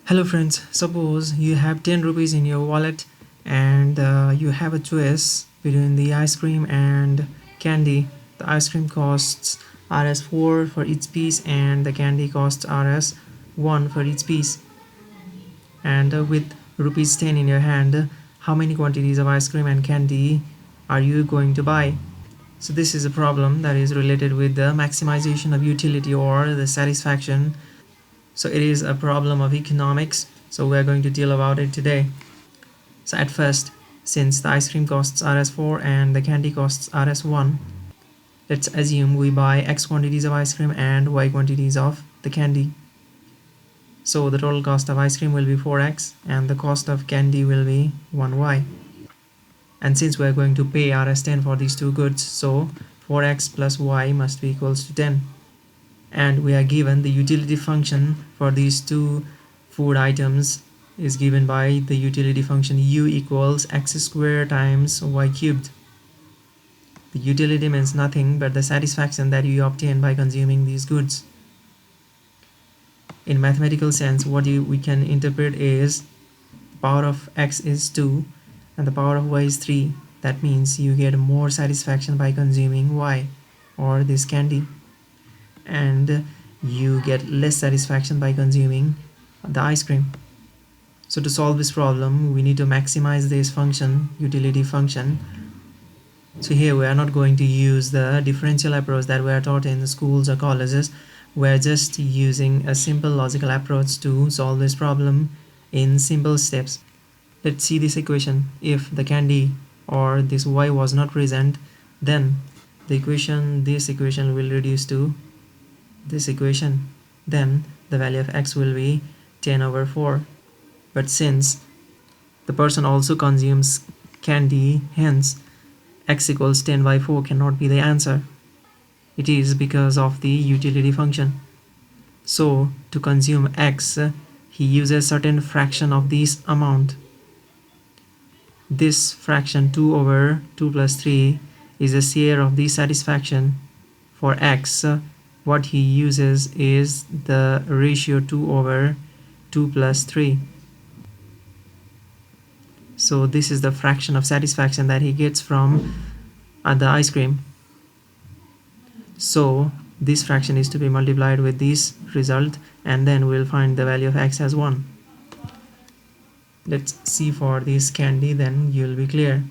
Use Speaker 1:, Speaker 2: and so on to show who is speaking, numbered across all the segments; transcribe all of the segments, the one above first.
Speaker 1: Hello friends, suppose you have 10 rupees in your wallet and you have a choice between the ice cream and candy. The ice cream costs Rs 4 for each piece and the candy costs Rs 1 for each piece. And with rupees 10 in your hand, how many quantities of ice cream and candy are you going to buy? So this is a problem that is related with the maximization of utility or the satisfaction. So it is a problem of economics, so we are going to deal about it today. So at first, since the ice cream costs Rs4 and the candy costs Rs1, let's assume we buy X quantities of ice cream and Y quantities of the candy. So the total cost of ice cream will be 4x and the cost of candy will be 1y. And since we are going to pay Rs10 for these two goods, so 4x plus y must be equals to 10. And we are given the utility function for these two food items is given by the utility function u equals x squared times y cubed. The utility means nothing but the satisfaction that you obtain by consuming these goods. In mathematical sense, what we can interpret is the power of x is 2 and the power of y is 3. That means you get more satisfaction by consuming y or this candy, and you get less satisfaction by consuming the ice cream. So to solve this problem, we need to maximize this function, utility function. So here we are not going to use the differential approach that we are taught in the schools or colleges. We are just using a simple logical approach to solve this problem in simple steps. Let's see this equation. If the candy or this y was not present, then this equation will reduce to this equation. Then the value of x will be 10 over 4. But since the person also consumes candy, hence x equals 10 by 4 cannot be the answer. It is because of the utility function. So to consume x, he uses certain fraction of this amount. This fraction 2 over 2 plus 3 is a share of the satisfaction. For x, what he uses is the ratio 2 over 2 plus 3. So this is the fraction of satisfaction that he gets from the ice cream. So this fraction is to be multiplied with this result, and then we'll find the value of x as 1. Let's see for this candy, then you'll be clear.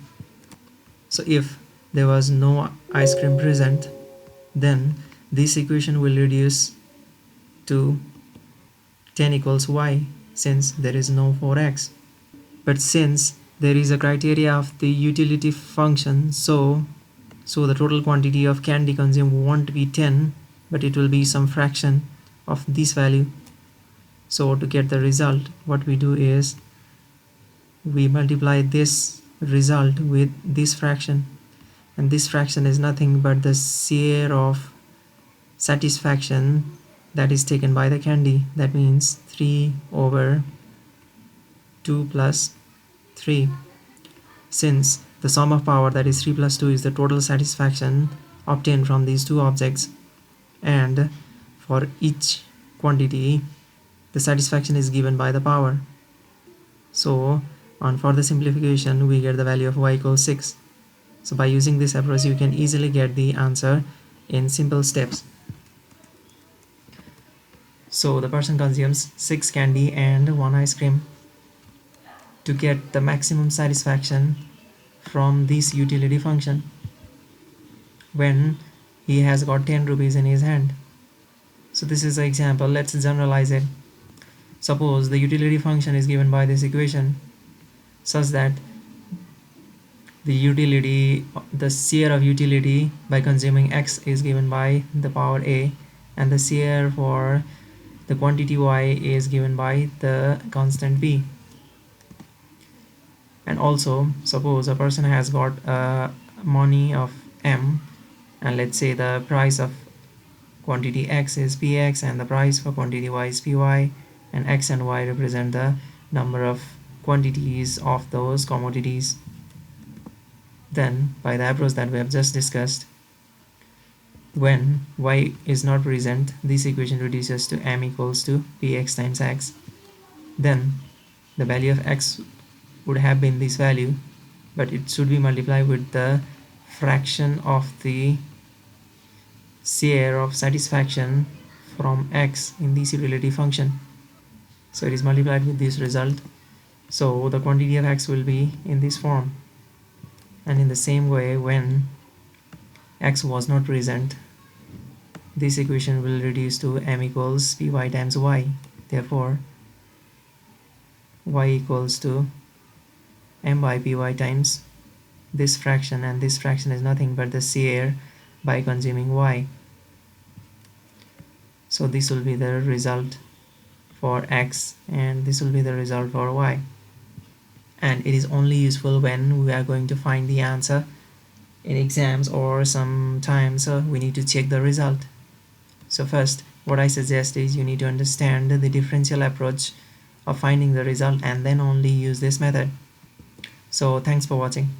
Speaker 1: So if there was no ice cream present, then this equation will reduce to 10 equals y, since there is no 4x. But since there is a criteria of the utility function, so the total quantity of candy consumed won't be 10, but it will be some fraction of this value. So to get the result, what we do is we multiply this result with this fraction, and this fraction is nothing but the share of satisfaction that is taken by the candy. That means 3 over 2 plus 3. Since the sum of power, that is 3 plus 2, is the total satisfaction obtained from these two objects, and for each quantity the satisfaction is given by the power. So on further simplification, we get the value of y equals 6. So by using this approach, you can easily get the answer in simple steps. So the person consumes 6 candy and 1 ice cream. To get the maximum satisfaction from this utility function, when he has got 10 rupees in his hand. So this is an example. Let's generalize it. Suppose the utility function is given by this equation such that the share of utility by consuming x is given by the power a, and the share for the quantity y is given by the constant b. And also, suppose a person has got money of m, and let's say the price of quantity x is px and the price for quantity y is py, and x and y represent the number of quantities of those commodities. Then by the approach that we have just discussed, when y is not present, this equation reduces to m equals to px times x. then the value of x would have been this value, but it should be multiplied with the fraction of the share of satisfaction from x in this relative function. So it is multiplied with this result. So the quantity of x will be in this form. And in the same way, when x was not present, this equation will reduce to m equals py times y. Therefore, y equals to m by py times this fraction, and this fraction is nothing but the share by consuming y. So this will be the result for x, and this will be the result for y. And it is only useful when we are going to find the answer in exams, or sometimes we need to check the result. So first, what I suggest is you need to understand the differential approach of finding the result and then only use this method. So thanks for watching.